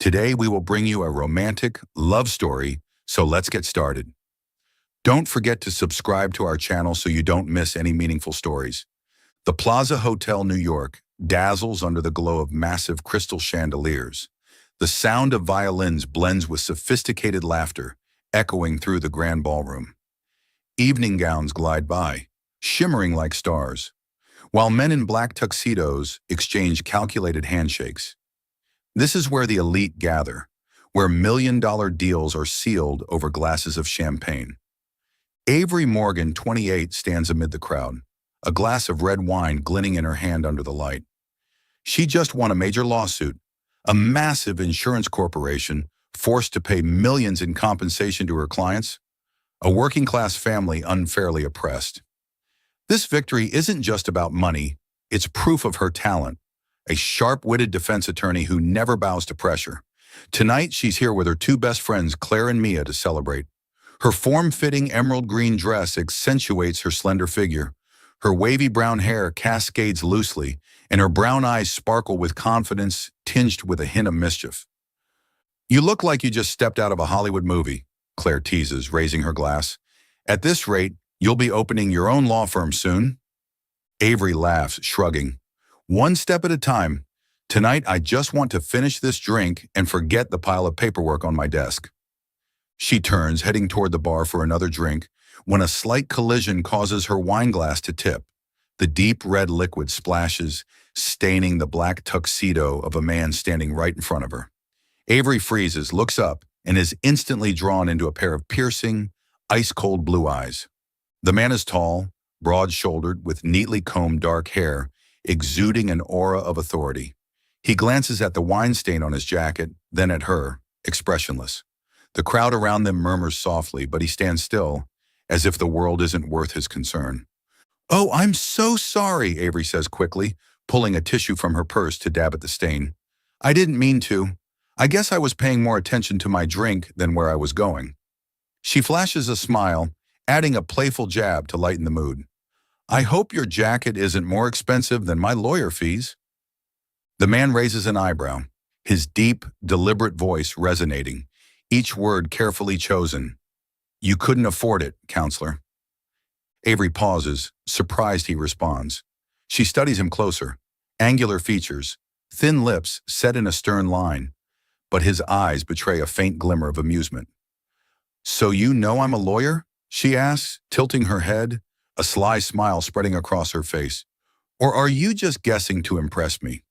Today we will bring you a romantic love story, so let's get started. Don't forget to subscribe to our channel so you don't miss any meaningful stories. The Plaza Hotel, New York, dazzles under the glow of massive crystal chandeliers. The sound of violins blends with sophisticated laughter, echoing through the grand ballroom. Evening gowns glide by, shimmering like stars, while men in black tuxedos exchange calculated handshakes. This is where the elite gather, where million-dollar deals are sealed over glasses of champagne. Avery Morgan, 28, stands amid the crowd, a glass of red wine glinting in her hand under the light. She just won a major lawsuit, a massive insurance corporation forced to pay millions in compensation to her clients, a working-class family unfairly oppressed. This victory isn't just about money, it's proof of her talent, a sharp-witted defense attorney who never bows to pressure. Tonight, she's here with her two best friends, Claire and Mia, to celebrate. Her form-fitting emerald green dress accentuates her slender figure. Her wavy brown hair cascades loosely, and her brown eyes sparkle with confidence tinged with a hint of mischief. "You look like you just stepped out of a Hollywood movie," Claire teases, raising her glass. "At this rate, you'll be opening your own law firm soon." Avery laughs, shrugging. "One step at a time. Tonight, I just want to finish this drink and forget the pile of paperwork on my desk." She turns, heading toward the bar for another drink, when a slight collision causes her wine glass to tip. The deep red liquid splashes, staining the black tuxedo of a man standing right in front of her. Avery freezes, looks up, and is instantly drawn into a pair of piercing, ice-cold blue eyes. The man is tall, broad-shouldered, with neatly combed dark hair, exuding an aura of authority. He glances at the wine stain on his jacket, then at her, expressionless. The crowd around them murmurs softly, but he stands still, as if the world isn't worth his concern. "Oh, I'm so sorry," Avery says quickly, pulling a tissue from her purse to dab at the stain. "I didn't mean to. I guess I was paying more attention to my drink than where I was going." She flashes a smile, adding a playful jab to lighten the mood. "I hope your jacket isn't more expensive than my lawyer fees." The man raises an eyebrow, his deep, deliberate voice resonating, each word carefully chosen. "You couldn't afford it, counselor." Avery pauses, surprised he responds. She studies him closer. Angular features, thin lips set in a stern line, but his eyes betray a faint glimmer of amusement. "So you know I'm a lawyer?" she asks, tilting her head, a sly smile spreading across her face. "Or are you just guessing to impress me?"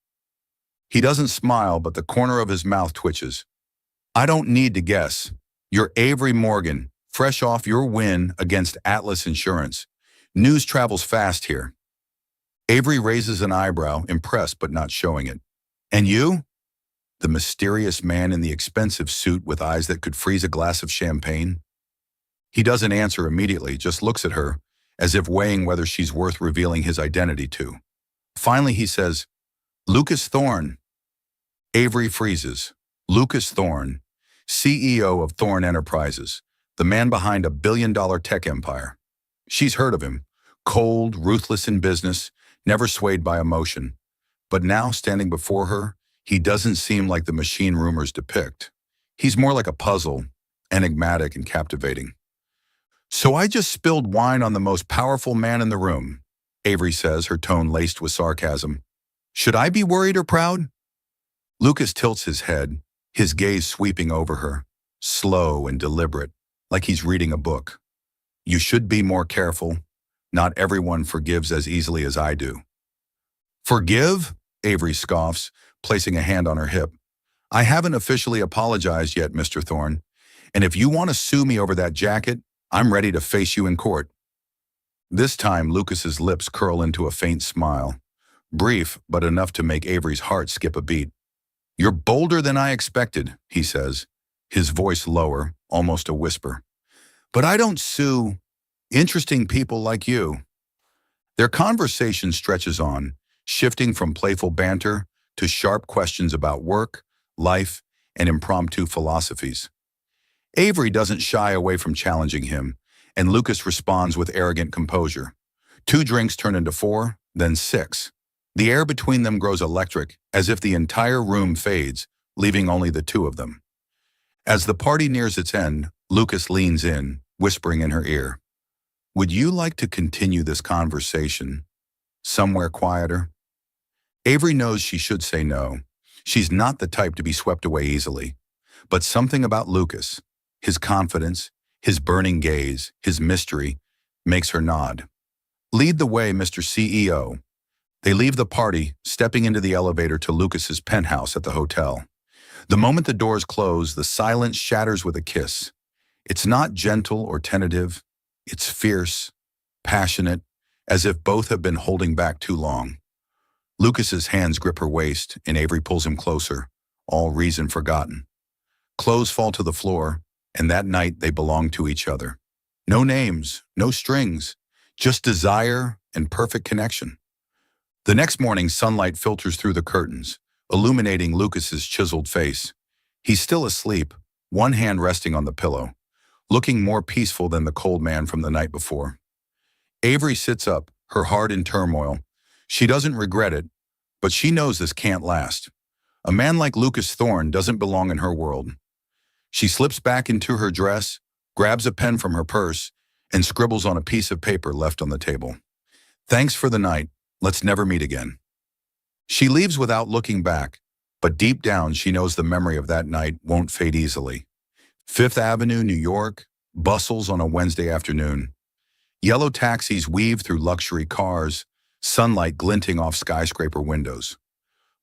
He doesn't smile, but the corner of his mouth twitches. "I don't need to guess. You're Avery Morgan, fresh off your win against Atlas Insurance. News travels fast here." Avery raises an eyebrow, impressed but not showing it. "And you?" The mysterious man in the expensive suit with eyes that could freeze a glass of champagne. He doesn't answer immediately, just looks at her, as if weighing whether she's worth revealing his identity to. Finally, he says, "Lucas Thorne." Avery freezes. Lucas Thorne, CEO of Thorne Enterprises, the man behind a billion-dollar tech empire. She's heard of him, cold, ruthless in business, never swayed by emotion. But now, standing before her, he doesn't seem like the machine rumors depict. He's more like a puzzle, enigmatic and captivating. "So I just spilled wine on the most powerful man in the room," Avery says, her tone laced with sarcasm. "Should I be worried or proud?" Lucas tilts his head, his gaze sweeping over her, slow and deliberate, like he's reading a book. "You should be more careful. Not everyone forgives as easily as I do." "Forgive?" Avery scoffs, placing a hand on her hip. "I haven't officially apologized yet, Mr. Thorne, and if you want to sue me over that jacket, I'm ready to face you in court." This time, Lucas's lips curl into a faint smile, brief but enough to make Avery's heart skip a beat. "You're bolder than I expected," he says, his voice lower, almost a whisper. "But I don't sue interesting people like you." Their conversation stretches on, shifting from playful banter to sharp questions about work, life, and impromptu philosophies. Avery doesn't shy away from challenging him, and Lucas responds with arrogant composure. 2 drinks turn into 4, then 6. The air between them grows electric, as if the entire room fades, leaving only the two of them. As the party nears its end, Lucas leans in, whispering in her ear, "Would you like to continue this conversation somewhere quieter?" Avery knows she should say no. She's not the type to be swept away easily. But something about Lucas, his confidence, his burning gaze, his mystery, makes her nod. "Lead the way, Mr. CEO." They leave the party, stepping into the elevator to Lucas's penthouse at the hotel. The moment the doors close, the silence shatters with a kiss. It's not gentle or tentative. It's fierce, passionate, as if both have been holding back too long. Lucas's hands grip her waist, and Avery pulls him closer, all reason forgotten. Clothes fall to the floor, and that night they belong to each other. No names, no strings, just desire and perfect connection. The next morning, sunlight filters through the curtains, illuminating Lucas's chiseled face. He's still asleep, one hand resting on the pillow, looking more peaceful than the cold man from the night before. Avery sits up, her heart in turmoil. She doesn't regret it, but she knows this can't last. A man like Lucas Thorne doesn't belong in her world. She slips back into her dress, grabs a pen from her purse, and scribbles on a piece of paper left on the table. "Thanks for the night. Let's never meet again." She leaves without looking back, but deep down she knows the memory of that night won't fade easily. Fifth Avenue, New York, bustles on a Wednesday afternoon. Yellow taxis weave through luxury cars, sunlight glinting off skyscraper windows.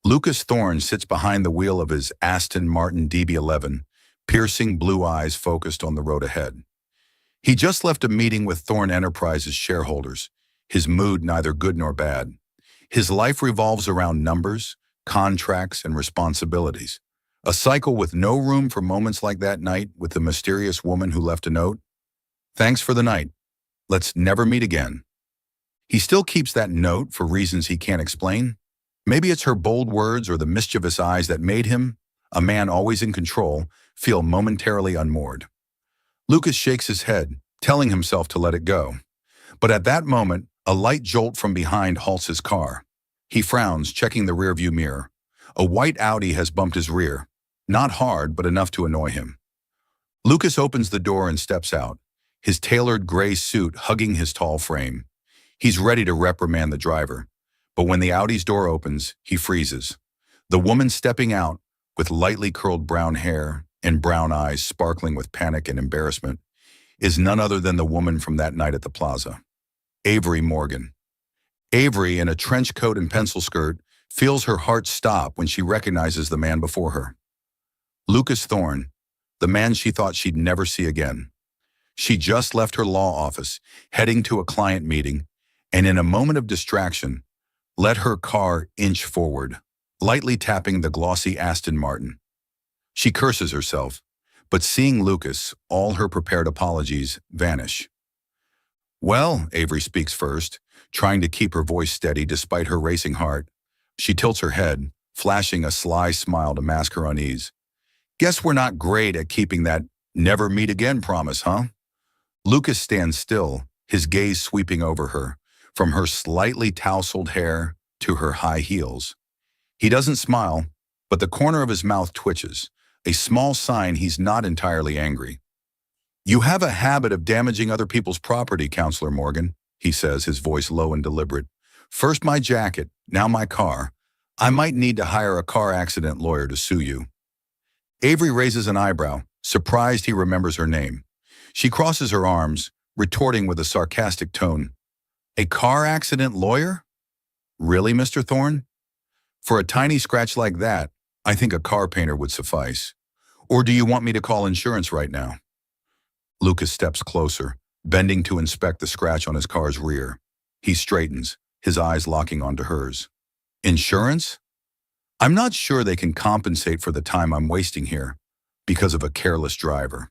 Lucas Thorne sits behind the wheel of his Aston Martin DB11, piercing blue eyes focused on the road ahead. He just left a meeting with Thorne Enterprises shareholders, his mood neither good nor bad. His life revolves around numbers, contracts, and responsibilities. A cycle with no room for moments like that night with the mysterious woman who left a note. "Thanks for the night. Let's never meet again." He still keeps that note for reasons he can't explain. Maybe it's her bold words or the mischievous eyes that made him, a man always in control, feel momentarily unmoored. Lucas shakes his head, telling himself to let it go. But at that moment, a light jolt from behind halts his car. He frowns, checking the rearview mirror. A white Audi has bumped his rear. Not hard, but enough to annoy him. Lucas opens the door and steps out, his tailored gray suit hugging his tall frame. He's ready to reprimand the driver. But when the Audi's door opens, he freezes. The woman stepping out, with lightly curled brown hair and brown eyes sparkling with panic and embarrassment, is none other than the woman from that night at the plaza. Avery Morgan. Avery, in a trench coat and pencil skirt, feels her heart stop when she recognizes the man before her. Lucas Thorne, the man she thought she'd never see again. She just left her law office, heading to a client meeting, and in a moment of distraction, let her car inch forward, lightly tapping the glossy Aston Martin. She curses herself, but seeing Lucas, all her prepared apologies vanish. "Well," Avery speaks first, trying to keep her voice steady despite her racing heart. She tilts her head, flashing a sly smile to mask her unease. "Guess we're not great at keeping that never meet again promise, huh?" Lucas stands still, his gaze sweeping over her, from her slightly tousled hair to her high heels. He doesn't smile, but the corner of his mouth twitches, a small sign he's not entirely angry. "You have a habit of damaging other people's property, Counselor Morgan," he says, his voice low and deliberate. "First my jacket, now my car. I might need to hire a car accident lawyer to sue you." Avery raises an eyebrow, surprised he remembers her name. She crosses her arms, retorting with a sarcastic tone. "A car accident lawyer? Really, Mr. Thorne? For a tiny scratch like that, I think a car painter would suffice. Or do you want me to call insurance right now?" Lucas steps closer, bending to inspect the scratch on his car's rear. He straightens, his eyes locking onto hers. "Insurance? I'm not sure they can compensate for the time I'm wasting here because of a careless driver."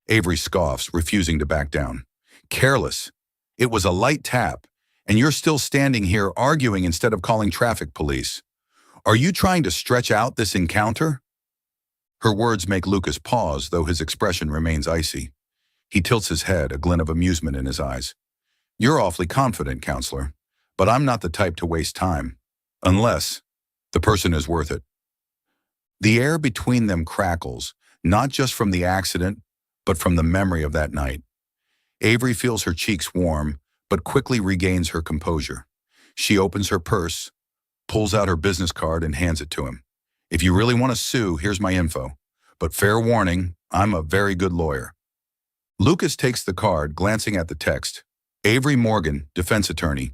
Avery scoffs, refusing to back down. "Careless? It was a light tap, and you're still standing here arguing instead of calling traffic police. Are you trying to stretch out this encounter?" Her words make Lucas pause, though his expression remains icy. He tilts his head, a glint of amusement in his eyes. "You're awfully confident, Counselor, but I'm not the type to waste time. Unless the person is worth it." The air between them crackles, not just from the accident, but from the memory of that night. Avery feels her cheeks warm, but quickly regains her composure. She opens her purse, pulls out her business card, and hands it to him. If you really want to sue, here's my info. But fair warning, I'm a very good lawyer. Lucas takes the card, glancing at the text. Avery Morgan, defense attorney.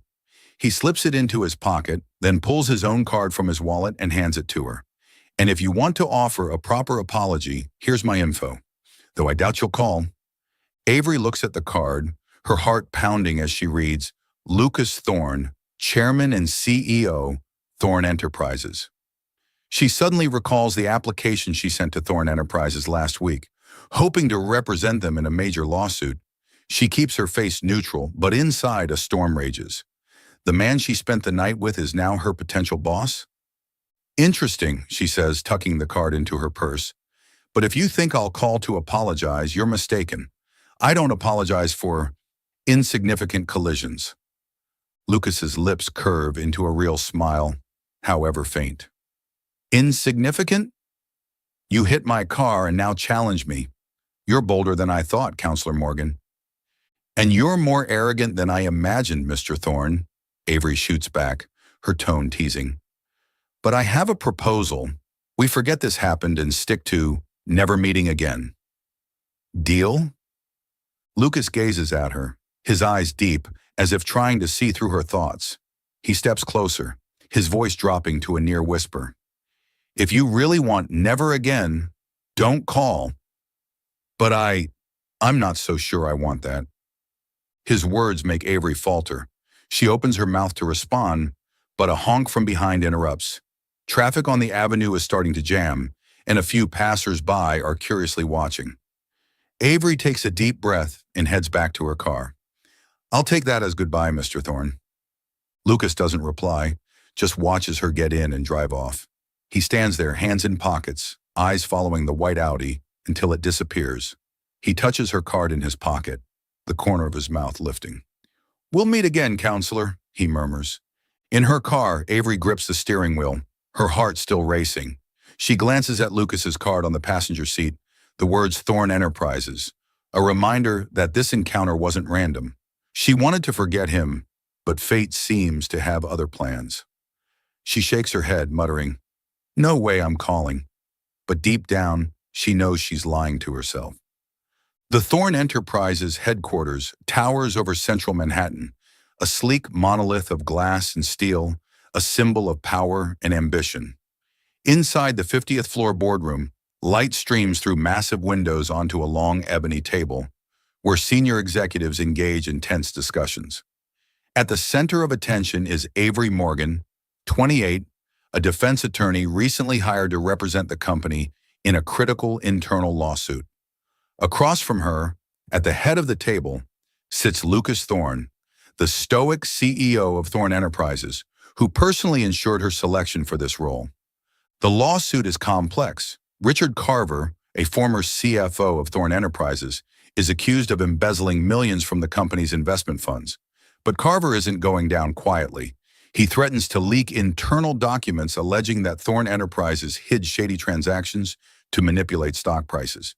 He slips it into his pocket, then pulls his own card from his wallet and hands it to her. And if you want to offer a proper apology, here's my info. Though I doubt you'll call. Avery looks at the card, her heart pounding as she reads, Lucas Thorne, Chairman and CEO, Thorne Enterprises. She suddenly recalls the application she sent to Thorne Enterprises last week, hoping to represent them in a major lawsuit. She keeps her face neutral, but inside a storm rages. The man she spent the night with is now her potential boss? Interesting, she says, tucking the card into her purse. But if you think I'll call to apologize, you're mistaken. I don't apologize for insignificant collisions. Lucas's lips curve into a real smile, however faint. Insignificant? You hit my car and now challenge me. You're bolder than I thought, Counselor Morgan. And you're more arrogant than I imagined, Mr. Thorne, Avery shoots back, her tone teasing. But I have a proposal. We forget this happened and stick to never meeting again. Deal? Lucas gazes at her, his eyes deep, as if trying to see through her thoughts. He steps closer, his voice dropping to a near whisper. If you really want never again, don't call. But I'm not so sure I want that. His words make Avery falter. She opens her mouth to respond, but a honk from behind interrupts. Traffic on the avenue is starting to jam, and a few passers-by are curiously watching. Avery takes a deep breath and heads back to her car. I'll take that as goodbye, Mr. Thorne. Lucas doesn't reply, just watches her get in and drive off. He stands there, hands in pockets, eyes following the white Audi until it disappears. He touches her card in his pocket, the corner of his mouth lifting. We'll meet again, counselor, he murmurs. In her car, Avery grips the steering wheel, her heart still racing. She glances at Lucas's card on the passenger seat, the words Thorne Enterprises, a reminder that this encounter wasn't random. She wanted to forget him, but fate seems to have other plans. She shakes her head, muttering, No way I'm calling. But deep down, she knows she's lying to herself. The Thorne Enterprises headquarters towers over central Manhattan, a sleek monolith of glass and steel, a symbol of power and ambition. Inside the 50th floor boardroom, light streams through massive windows onto a long ebony table, where senior executives engage in tense discussions. At the center of attention is Avery Morgan, 28, a defense attorney recently hired to represent the company in a critical internal lawsuit. Across from her, at the head of the table, sits Lucas Thorne, the stoic CEO of Thorne Enterprises, who personally ensured her selection for this role. The lawsuit is complex. Richard Carver, a former CFO of Thorne Enterprises, is accused of embezzling millions from the company's investment funds. But Carver isn't going down quietly. He threatens to leak internal documents alleging that Thorne Enterprises hid shady transactions to manipulate stock prices.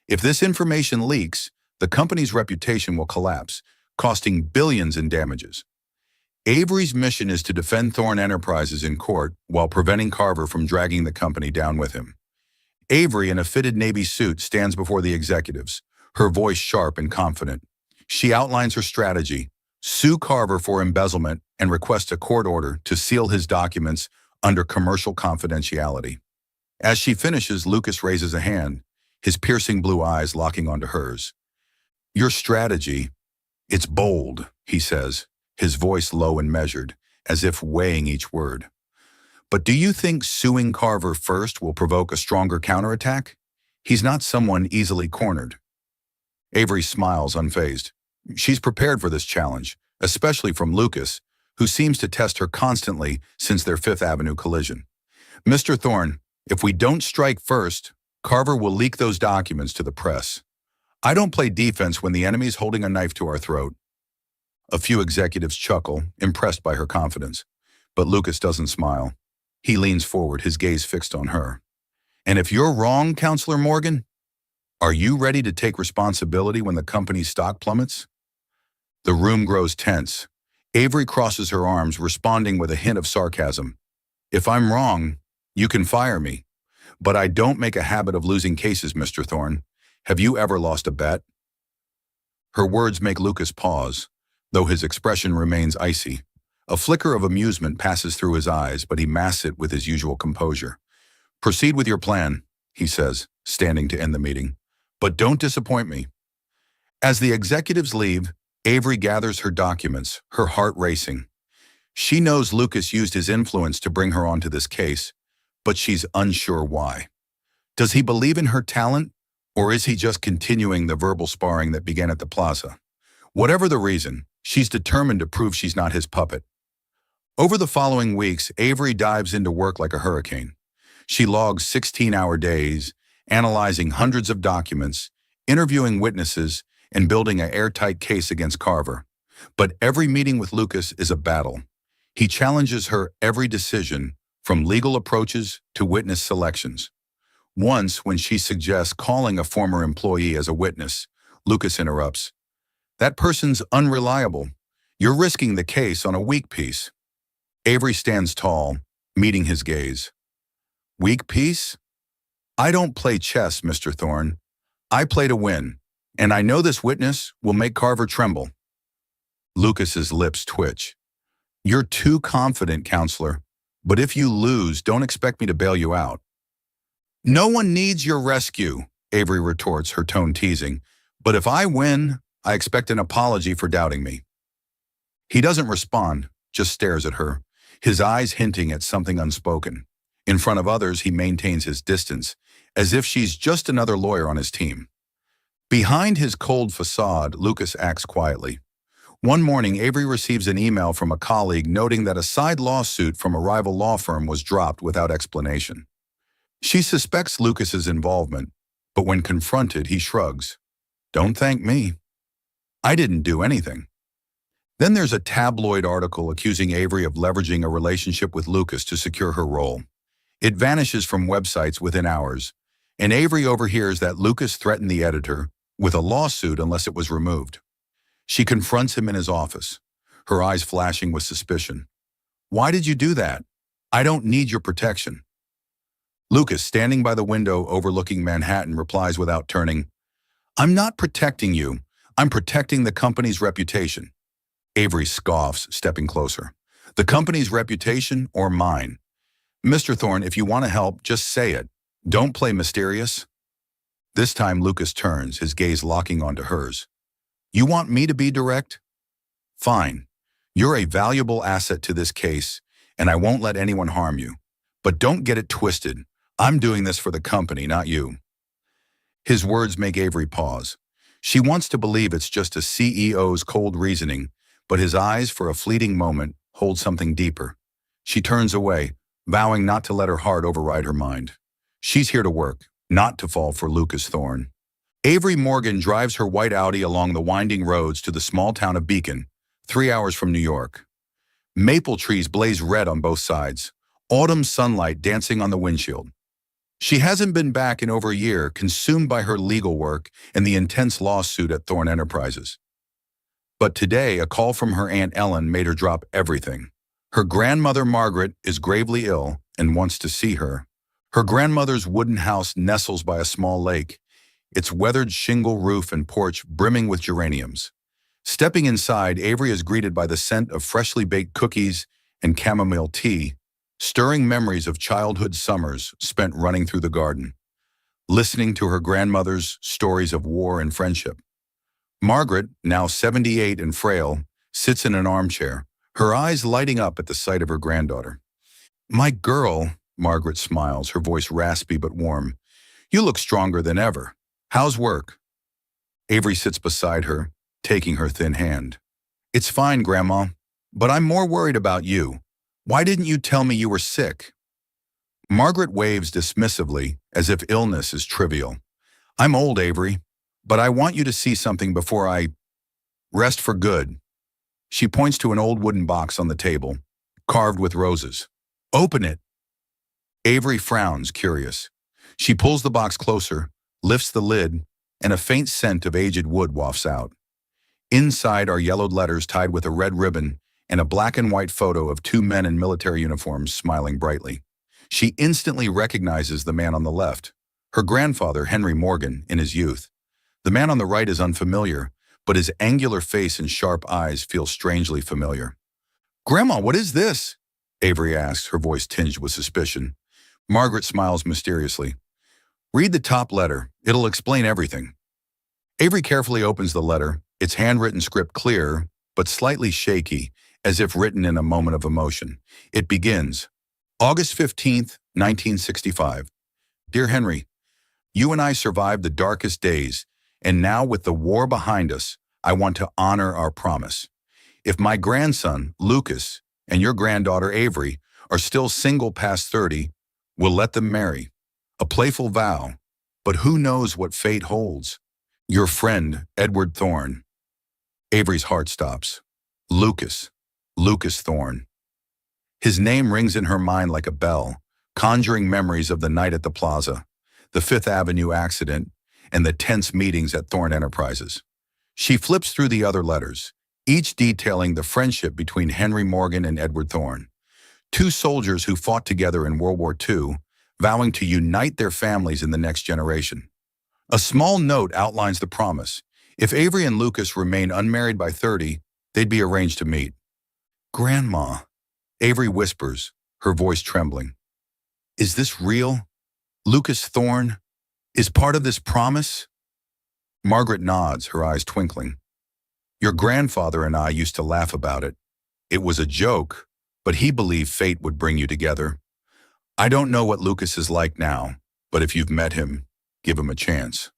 If this information leaks, the company's reputation will collapse, costing billions in damages. Avery's mission is to defend Thorne Enterprises in court while preventing Carver from dragging the company down with him. Avery, in a fitted navy suit, stands before the executives, her voice sharp and confident. She outlines her strategy: sue Carver for embezzlement and request a court order to seal his documents under commercial confidentiality. As she finishes, Lucas raises a hand, his piercing blue eyes locking onto hers. Your strategy, it's bold, he says, his voice low and measured, as if weighing each word. But do you think suing Carver first will provoke a stronger counterattack? He's not someone easily cornered. Avery smiles, unfazed. She's prepared for this challenge, especially from Lucas, who seems to test her constantly since their Fifth Avenue collision. Mr. Thorne, if we don't strike first, Carver will leak those documents to the press. I don't play defense when the enemy's holding a knife to our throat. A few executives chuckle, impressed by her confidence, but Lucas doesn't smile. He leans forward, his gaze fixed on her. And if you're wrong, Counselor Morgan, are you ready to take responsibility when the company's stock plummets? The room grows tense. Avery crosses her arms, responding with a hint of sarcasm. If I'm wrong, you can fire me. But I don't make a habit of losing cases, Mr. Thorne. Have you ever lost a bet? Her words make Lucas pause, though his expression remains icy. A flicker of amusement passes through his eyes, but he masks it with his usual composure. Proceed with your plan, he says, standing to end the meeting. But don't disappoint me. As the executives leave, Avery gathers her documents, her heart racing. She knows Lucas used his influence to bring her onto this case, but she's unsure why. Does he believe in her talent, or is he just continuing the verbal sparring that began at the plaza? Whatever the reason, she's determined to prove she's not his puppet. Over the following weeks, Avery dives into work like a hurricane. She logs 16-hour days, analyzing hundreds of documents, interviewing witnesses, and building an airtight case against Carver. But every meeting with Lucas is a battle. He challenges her every decision, from legal approaches to witness selections. Once, when she suggests calling a former employee as a witness, Lucas interrupts. That person's unreliable. You're risking the case on a weak piece. Avery stands tall, meeting his gaze. Weak piece? I don't play chess, Mr. Thorne. I play to win, and I know this witness will make Carver tremble. Lucas's lips twitch. You're too confident, counselor, but if you lose, don't expect me to bail you out. No one needs your rescue, Avery retorts, her tone teasing. But if I win, I expect an apology for doubting me. He doesn't respond, just stares at her, his eyes hinting at something unspoken. In front of others, he maintains his distance, as if she's just another lawyer on his team. Behind his cold facade, Lucas acts quietly. One morning, Avery receives an email from a colleague noting that a side lawsuit from a rival law firm was dropped without explanation. She suspects Lucas's involvement, but when confronted, he shrugs. Don't thank me. I didn't do anything. Then there's a tabloid article accusing Avery of leveraging a relationship with Lucas to secure her role. It vanishes from websites within hours, and Avery overhears that Lucas threatened the editor with a lawsuit unless it was removed. She confronts him in his office, her eyes flashing with suspicion. Why did you do that? I don't need your protection. Lucas, standing by the window overlooking Manhattan, replies without turning, I'm not protecting you. I'm protecting the company's reputation. Avery scoffs, stepping closer. The company's reputation or mine? Mr. Thorne, if you want to help, just say it. Don't play mysterious. This time Lucas turns, his gaze locking onto hers. You want me to be direct? Fine. You're a valuable asset to this case, and I won't let anyone harm you. But don't get it twisted. I'm doing this for the company, not you. His words make Avery pause. She wants to believe it's just a CEO's cold reasoning, but his eyes, for a fleeting moment, hold something deeper. She turns away, vowing not to let her heart override her mind. She's here to work, not to fall for Lucas Thorne. Avery Morgan drives her white Audi along the winding roads to the small town of Beacon, 3 hours from New York. Maple trees blaze red on both sides, autumn sunlight dancing on the windshield. She hasn't been back in over a year, consumed by her legal work and the intense lawsuit at Thorne Enterprises. But today, a call from her Aunt Ellen made her drop everything. Her grandmother Margaret is gravely ill and wants to see her. Her grandmother's wooden house nestles by a small lake, its weathered shingle roof and porch brimming with geraniums. Stepping inside, Avery is greeted by the scent of freshly baked cookies and chamomile tea, stirring memories of childhood summers spent running through the garden, listening to her grandmother's stories of war and friendship. Margaret, now 78 and frail, sits in an armchair, her eyes lighting up at the sight of her granddaughter. My girl, Margaret smiles, her voice raspy but warm. You look stronger than ever. How's work? Avery sits beside her, taking her thin hand. It's fine, Grandma, but I'm more worried about you. Why didn't you tell me you were sick? Margaret waves dismissively, as if illness is trivial. I'm old, Avery, but I want you to see something before I rest for good. She points to an old wooden box on the table, carved with roses. Open it. Avery frowns, curious. She pulls the box closer, lifts the lid, and a faint scent of aged wood wafts out. Inside are yellowed letters tied with a red ribbon and a black and white photo of two men in military uniforms smiling brightly. She instantly recognizes the man on the left, her grandfather, Henry Morgan, in his youth. The man on the right is unfamiliar, but his angular face and sharp eyes feel strangely familiar. "Grandma, what is this?" Avery asks, her voice tinged with suspicion. Margaret smiles mysteriously. "Read the top letter. It'll explain everything." Avery carefully opens the letter, its handwritten script clear, but slightly shaky, as if written in a moment of emotion. It begins, August 15th, 1965. Dear Henry, you and I survived the darkest days, and now with the war behind us, I want to honor our promise. If my grandson, Lucas, and your granddaughter, Avery, are still single past 30, we'll let them marry. A playful vow, but who knows what fate holds? Your friend, Edward Thorne. Avery's heart stops. Lucas Thorne. His name rings in her mind like a bell, conjuring memories of the night at the plaza, the Fifth Avenue accident, and the tense meetings at Thorne Enterprises. She flips through the other letters, each detailing the friendship between Henry Morgan and Edward Thorne, two soldiers who fought together in World War II, vowing to unite their families in the next generation. A small note outlines the promise. If Avery and Lucas remain unmarried by 30, they'd be arranged to meet. "Grandma," Avery whispers, her voice trembling. "Is this real? Lucas Thorne is part of this promise?" Margaret nods, her eyes twinkling. "Your grandfather and I used to laugh about it. It was a joke, but he believed fate would bring you together. I don't know what Lucas is like now, but if you've met him, give him a chance."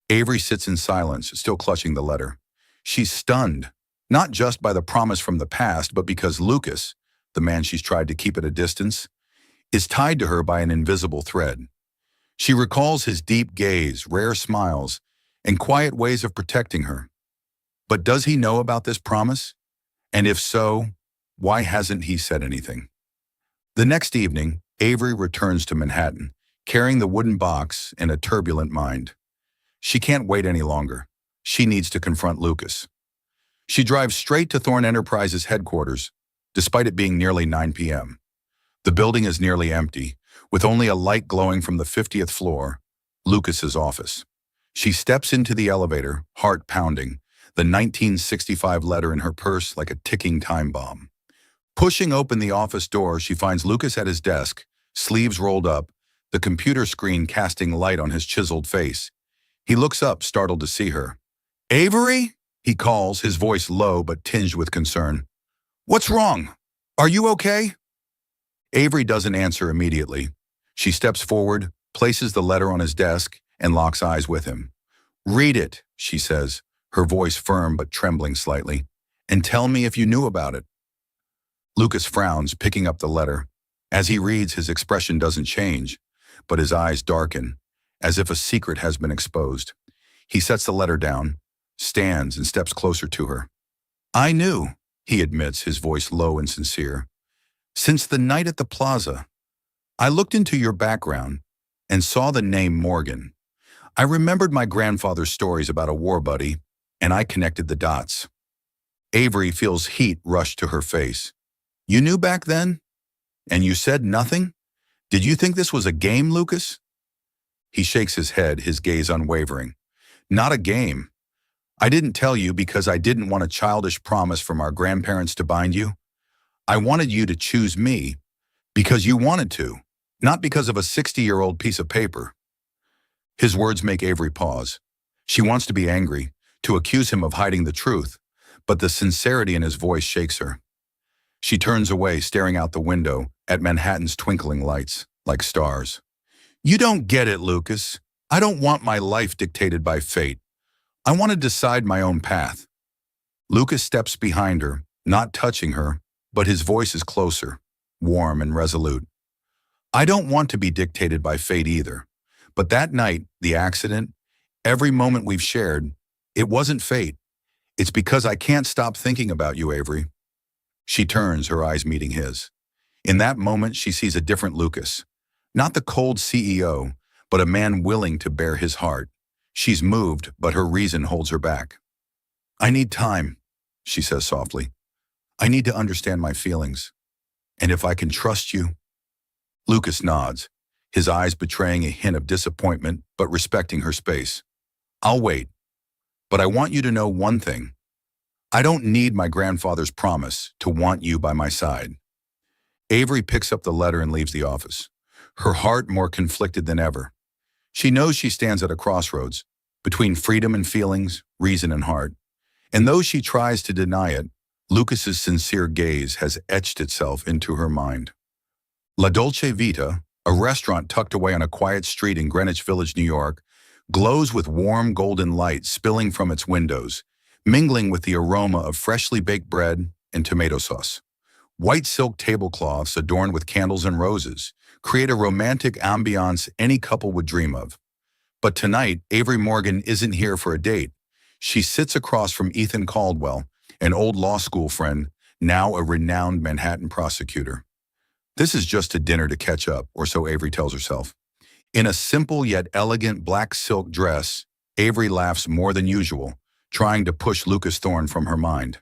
Avery sits in silence, still clutching the letter. She's stunned, not just by the promise from the past, but because Lucas, the man she's tried to keep at a distance, is tied to her by an invisible thread. She recalls his deep gaze, rare smiles, and quiet ways of protecting her. But does he know about this promise? And if so, why hasn't he said anything? The next evening, Avery returns to Manhattan, carrying the wooden box in a turbulent mind. She can't wait any longer. She needs to confront Lucas. She drives straight to Thorne Enterprises headquarters, despite it being nearly 9 p.m. The building is nearly empty, with only a light glowing from the 50th floor, Lucas's office. She steps into the elevator, heart pounding, the 1965 letter in her purse like a ticking time bomb. Pushing open the office door, she finds Lucas at his desk, sleeves rolled up, the computer screen casting light on his chiseled face. He looks up, startled to see her. "Avery?" he calls, his voice low but tinged with concern. "What's wrong? Are you okay?" Avery doesn't answer immediately. She steps forward, places the letter on his desk, and locks eyes with him. "Read it," she says, her voice firm but trembling slightly, "and tell me if you knew about it." Lucas frowns, picking up the letter. As he reads, his expression doesn't change, but his eyes darken, as if a secret has been exposed. He sets the letter down, stands, and steps closer to her. "I knew," he admits, his voice low and sincere. "Since the night at the plaza, I looked into your background and saw the name Morgan. I remembered my grandfather's stories about a war buddy, and I connected the dots." Avery feels heat rush to her face. "You knew back then? And you said nothing? Did you think this was a game, Lucas?" He shakes his head, his gaze unwavering. "Not a game. I didn't tell you because I didn't want a childish promise from our grandparents to bind you. I wanted you to choose me because you wanted to, not because of a 60-year-old piece of paper." His words make Avery pause. She wants to be angry, to accuse him of hiding the truth, but the sincerity in his voice shakes her. She turns away, staring out the window at Manhattan's twinkling lights, like stars. "You don't get it, Lucas. I don't want my life dictated by fate. I want to decide my own path." Lucas steps behind her, not touching her, but his voice is closer, warm and resolute. "I don't want to be dictated by fate either. But that night, the accident, every moment we've shared, it wasn't fate. It's because I can't stop thinking about you, Avery." She turns, her eyes meeting his. In that moment, she sees a different Lucas. Not the cold CEO, but a man willing to bear his heart. She's moved, but her reason holds her back. I need time, she says softly. I need to understand my feelings. And if I can trust you. Lucas nods, his eyes betraying a hint of disappointment, but respecting her space. I'll wait. But I want you to know one thing. I don't need my grandfather's promise to want you by my side. Avery picks up the letter and leaves the office, her heart more conflicted than ever. She knows she stands at a crossroads, between freedom and feelings, reason and heart. And though she tries to deny it, Lucas's sincere gaze has etched itself into her mind. La Dolce Vita, a restaurant tucked away on a quiet street in Greenwich Village, New York, glows with warm golden light spilling from its windows, mingling with the aroma of freshly baked bread and tomato sauce. White silk tablecloths adorned with candles and roses create a romantic ambiance any couple would dream of. But tonight, Avery Morgan isn't here for a date. She sits across from Ethan Caldwell, an old law school friend, now a renowned Manhattan prosecutor. This is just a dinner to catch up, or so Avery tells herself. In a simple yet elegant black silk dress, Avery laughs more than usual, trying to push Lucas Thorne from her mind.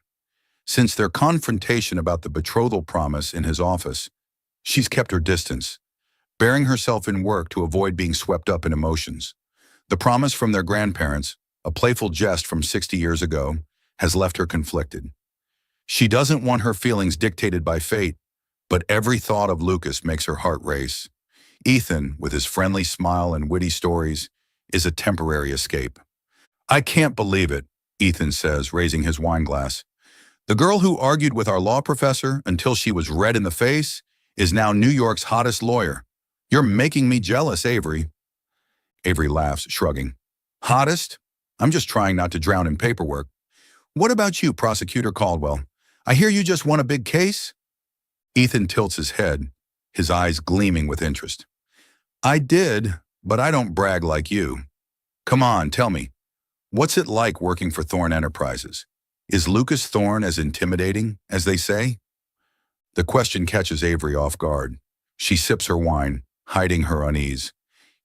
Since their confrontation about the betrothal promise in his office, she's kept her distance, burying herself in work to avoid being swept up in emotions. The promise from their grandparents, a playful jest from 60 years ago, has left her conflicted. She doesn't want her feelings dictated by fate, but every thought of Lucas makes her heart race. Ethan, with his friendly smile and witty stories, is a temporary escape. I can't believe it, Ethan says, raising his wine glass. The girl who argued with our law professor until she was red in the face is now New York's hottest lawyer. You're making me jealous, Avery. Avery laughs, shrugging. Hottest? I'm just trying not to drown in paperwork. What about you, Prosecutor Caldwell? I hear you just won a big case? Ethan tilts his head, his eyes gleaming with interest. I did, but I don't brag like you. Come on, tell me. What's it like working for Thorne Enterprises? Is Lucas Thorne as intimidating as they say? The question catches Avery off guard. She sips her wine, hiding her unease.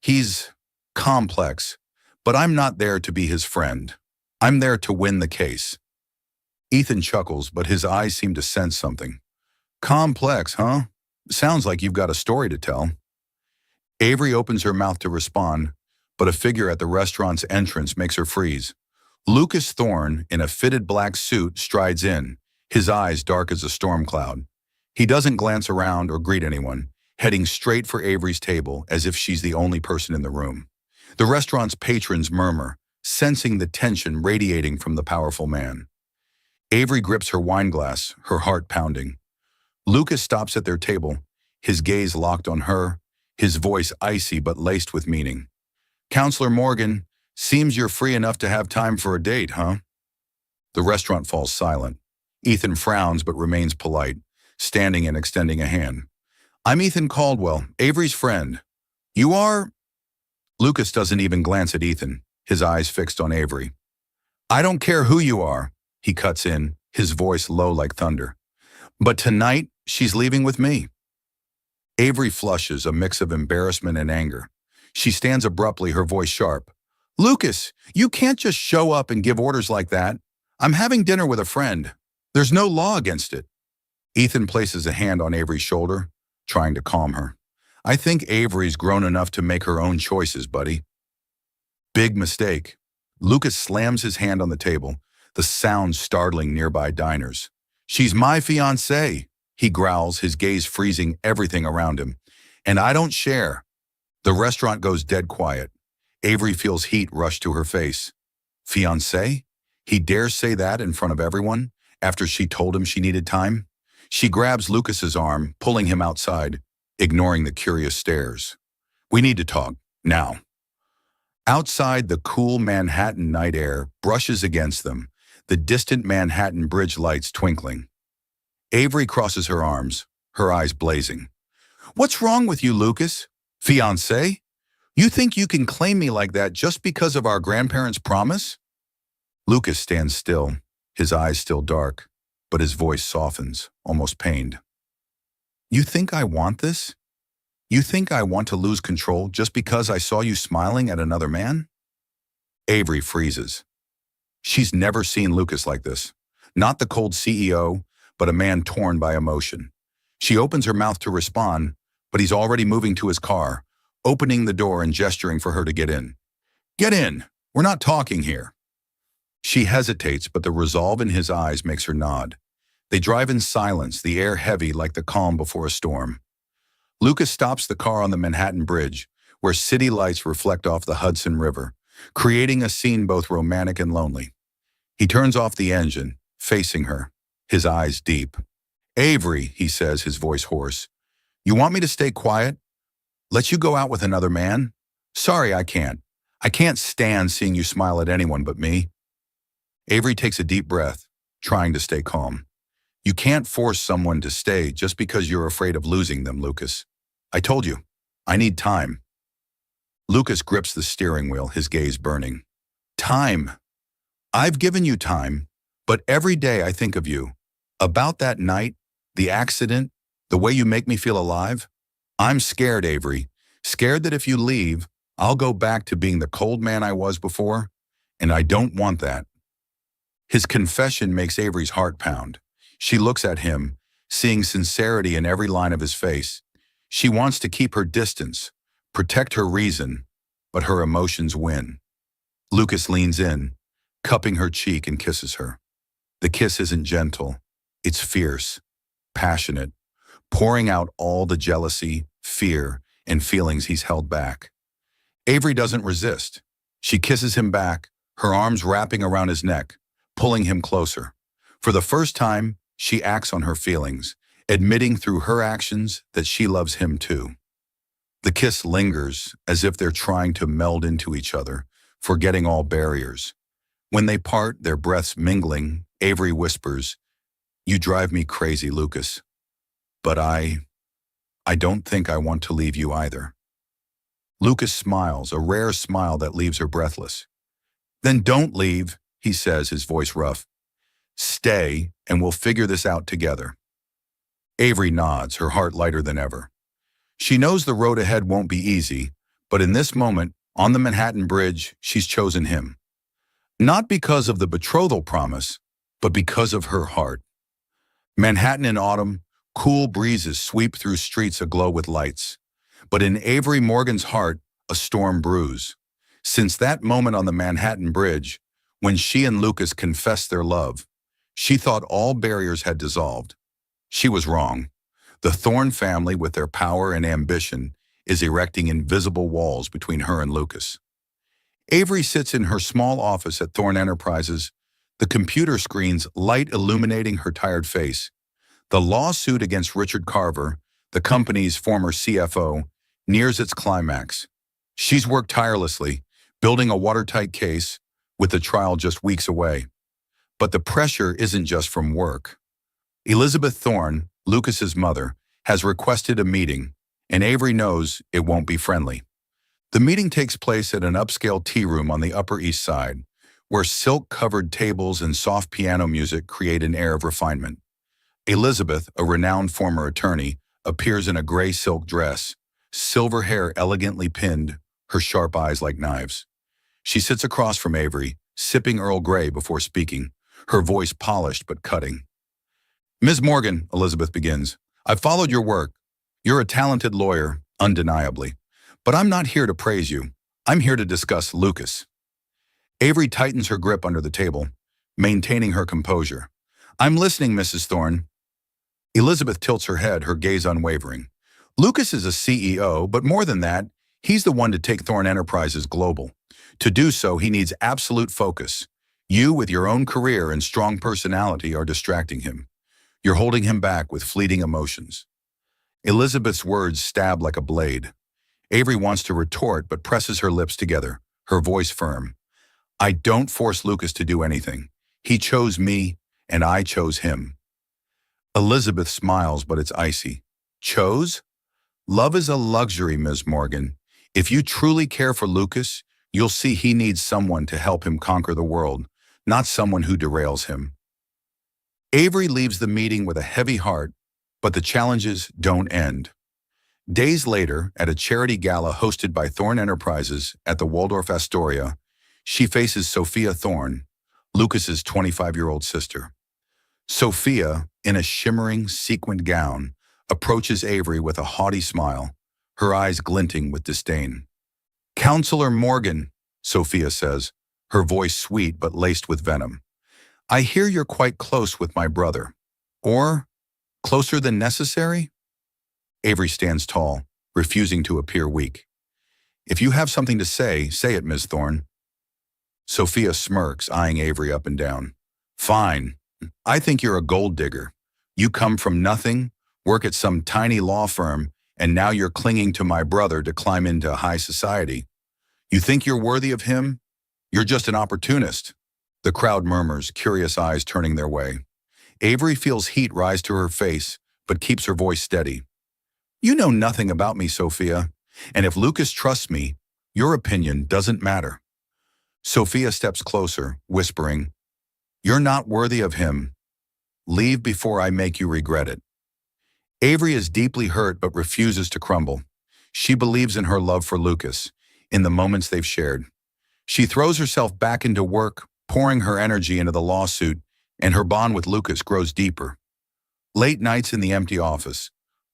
He's complex, but I'm not there to be his friend. I'm there to win the case. Ethan chuckles, but his eyes seem to sense something. Complex, huh? Sounds like you've got a story to tell. Avery opens her mouth to respond, but a figure at the restaurant's entrance makes her freeze. Lucas Thorne, in a fitted black suit, strides in, his eyes dark as a storm cloud. He doesn't glance around or greet anyone, heading straight for Avery's table as if she's the only person in the room. The restaurant's patrons murmur, sensing the tension radiating from the powerful man. Avery grips her wine glass, her heart pounding. Lucas stops at their table, his gaze locked on her, his voice icy but laced with meaning. Counselor Morgan, seems you're free enough to have time for a date, huh? The restaurant falls silent. Ethan frowns but remains polite, standing and extending a hand. I'm Ethan Caldwell, Avery's friend. You are? Lucas doesn't even glance at Ethan, his eyes fixed on Avery. I don't care who you are, he cuts in, his voice low like thunder. But tonight, she's leaving with me. Avery flushes, a mix of embarrassment and anger. She stands abruptly, her voice sharp. Lucas, you can't just show up and give orders like that. I'm having dinner with a friend. There's no law against it. Ethan places a hand on Avery's shoulder, trying to calm her. I think Avery's grown enough to make her own choices, buddy. Big mistake. Lucas slams his hand on the table, the sound startling nearby diners. She's my fiancée, he growls, his gaze freezing everything around him. And I don't share. The restaurant goes dead quiet. Avery feels heat rush to her face. Fiancé? He dares say that in front of everyone, after she told him she needed time? She grabs Lucas's arm, pulling him outside, ignoring the curious stares. We need to talk, now. Outside, the cool Manhattan night air brushes against them, the distant Manhattan bridge lights twinkling. Avery crosses her arms, her eyes blazing. What's wrong with you, Lucas? Fiancé? You think you can claim me like that just because of our grandparents' promise? Lucas stands still, his eyes still dark, but his voice softens, almost pained. You think I want this? You think I want to lose control just because I saw you smiling at another man? Avery freezes. She's never seen Lucas like this. Not the cold CEO, but a man torn by emotion. She opens her mouth to respond, but he's already moving to his car, opening the door and gesturing for her to get in. Get in! We're not talking here. She hesitates, but the resolve in his eyes makes her nod. They drive in silence, the air heavy like the calm before a storm. Lucas stops the car on the Manhattan Bridge, where city lights reflect off the Hudson River, creating a scene both romantic and lonely. He turns off the engine, facing her, his eyes deep. Avery, he says, his voice hoarse, you want me to stay quiet? Let you go out with another man? Sorry, I can't. I can't stand seeing you smile at anyone but me. Avery takes a deep breath, trying to stay calm. You can't force someone to stay just because you're afraid of losing them, Lucas. I told you, I need time. Lucas grips the steering wheel, his gaze burning. Time. I've given you time, but every day I think of you. About that night, the accident, the way you make me feel alive. I'm scared, Avery. Scared that if you leave, I'll go back to being the cold man I was before, and I don't want that. His confession makes Avery's heart pound. She looks at him, seeing sincerity in every line of his face. She wants to keep her distance, protect her reason, but her emotions win. Lucas leans in, cupping her cheek and kisses her. The kiss isn't gentle. It's fierce, passionate, pouring out all the jealousy, fear, and feelings he's held back. Avery doesn't resist. She kisses him back, her arms wrapping around his neck, pulling him closer. For the first time, she acts on her feelings, admitting through her actions that she loves him too. The kiss lingers, as if they're trying to meld into each other, forgetting all barriers. When they part, their breaths mingling, Avery whispers, "You drive me crazy, Lucas. But I don't think I want to leave you either." Lucas smiles, a rare smile that leaves her breathless. "Then don't leave," he says, his voice rough. "Stay, and we'll figure this out together." Avery nods, her heart lighter than ever. She knows the road ahead won't be easy, but in this moment, on the Manhattan Bridge, she's chosen him. Not because of the betrothal promise, but because of her heart. Manhattan in autumn, cool breezes sweep through streets aglow with lights. But in Avery Morgan's heart, a storm brews. Since that moment on the Manhattan Bridge, when she and Lucas confessed their love, she thought all barriers had dissolved. She was wrong. The Thorne family, with their power and ambition, is erecting invisible walls between her and Lucas. Avery sits in her small office at Thorne Enterprises, the computer screens light illuminating her tired face. The lawsuit against Richard Carver, the company's former CFO, nears its climax. She's worked tirelessly, building a watertight case, with the trial just weeks away. But the pressure isn't just from work. Elizabeth Thorne, Lucas's mother, has requested a meeting, and Avery knows it won't be friendly. The meeting takes place at an upscale tea room on the Upper East Side, where silk-covered tables and soft piano music create an air of refinement. Elizabeth, a renowned former attorney, appears in a gray silk dress, silver hair elegantly pinned, her sharp eyes like knives. She sits across from Avery, sipping Earl Grey before speaking, her voice polished but cutting. "Ms. Morgan," Elizabeth begins, "I've followed your work. You're a talented lawyer, undeniably. But I'm not here to praise you. I'm here to discuss Lucas." Avery tightens her grip under the table, maintaining her composure. "I'm listening, Mrs. Thorne." Elizabeth tilts her head, her gaze unwavering. "Lucas is a CEO, but more than that, he's the one to take Thorne Enterprises global. To do so, he needs absolute focus. You, with your own career and strong personality, are distracting him. You're holding him back with fleeting emotions." Elizabeth's words stab like a blade. Avery wants to retort but presses her lips together, her voice firm. "I don't force Lucas to do anything. He chose me, and I chose him." Elizabeth smiles, but it's icy. "Chose? Love is a luxury, Ms. Morgan. If you truly care for Lucas, you'll see he needs someone to help him conquer the world, not someone who derails him." Avery leaves the meeting with a heavy heart, but the challenges don't end. Days later, at a charity gala hosted by Thorne Enterprises at the Waldorf Astoria, she faces Sophia Thorne, Lucas's 25-year-old sister. Sophia, in a shimmering, sequined gown, approaches Avery with a haughty smile, her eyes glinting with disdain. "Counselor Morgan," Sophia says, her voice sweet but laced with venom. "I hear you're quite close with my brother. Or closer than necessary?" Avery stands tall, refusing to appear weak. "If you have something to say it, Miss Thorne." Sophia smirks, eyeing Avery up and down. "Fine. I think you're a gold digger. You come from nothing, work at some tiny law firm, and now you're clinging to my brother to climb into high society. You think you're worthy of him? You're just an opportunist." The crowd murmurs, curious eyes turning their way. Avery feels heat rise to her face, but keeps her voice steady. "You know nothing about me, Sophia, and if Lucas trusts me, your opinion doesn't matter." Sophia steps closer, whispering, "You're not worthy of him. Leave before I make you regret it." Avery is deeply hurt but refuses to crumble. She believes in her love for Lucas, in the moments they've shared. She throws herself back into work, pouring her energy into the lawsuit, and her bond with Lucas grows deeper. Late nights in the empty office,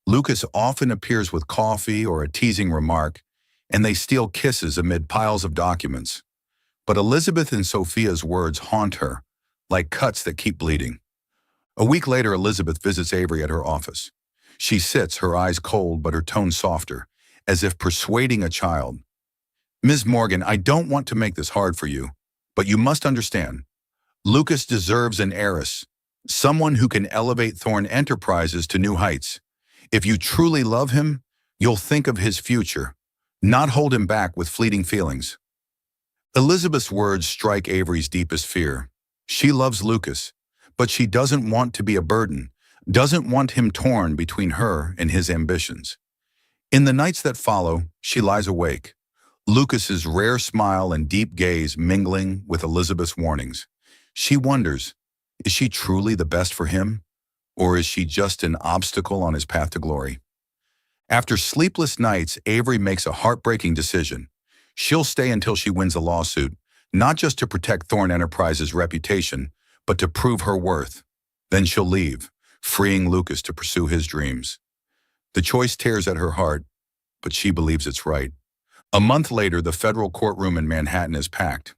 Lucas often appears with coffee or a teasing remark, and they steal kisses amid piles of documents. But Elizabeth and Sophia's words haunt her, like cuts that keep bleeding. A week later, Elizabeth visits Avery at her office. She sits, her eyes cold but her tone softer, as if persuading a child. "Ms. Morgan, I don't want to make this hard for you, but you must understand. Lucas deserves an heiress, someone who can elevate Thorne Enterprises to new heights. If you truly love him, you'll think of his future, not hold him back with fleeting feelings." Elizabeth's words strike Avery's deepest fear. She loves Lucas, but she doesn't want to be a burden, doesn't want him torn between her and his ambitions. In the nights that follow, she lies awake, Lucas's rare smile and deep gaze mingling with Elizabeth's warnings. She wonders, is she truly the best for him? Or is she just an obstacle on his path to glory? After sleepless nights, Avery makes a heartbreaking decision. She'll stay until she wins a lawsuit, not just to protect Thorne Enterprises' reputation, but to prove her worth. Then she'll leave, freeing Lucas to pursue his dreams. The choice tears at her heart, but she believes it's right. A month later, the federal courtroom in Manhattan is packed.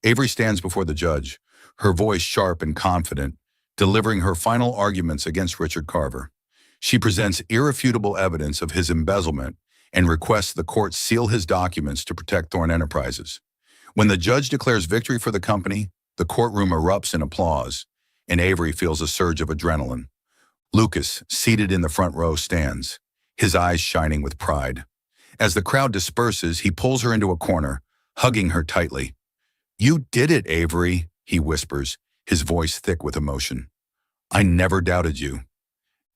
Avery stands before the judge, her voice sharp and confident, delivering her final arguments against Richard Carver. She presents irrefutable evidence of his embezzlement and requests the court seal his documents to protect Thorne Enterprises. When the judge declares victory for the company, the courtroom erupts in applause, and Avery feels a surge of adrenaline. Lucas, seated in the front row, stands, his eyes shining with pride. As the crowd disperses, he pulls her into a corner, hugging her tightly. "You did it, Avery," he whispers, his voice thick with emotion. "I never doubted you."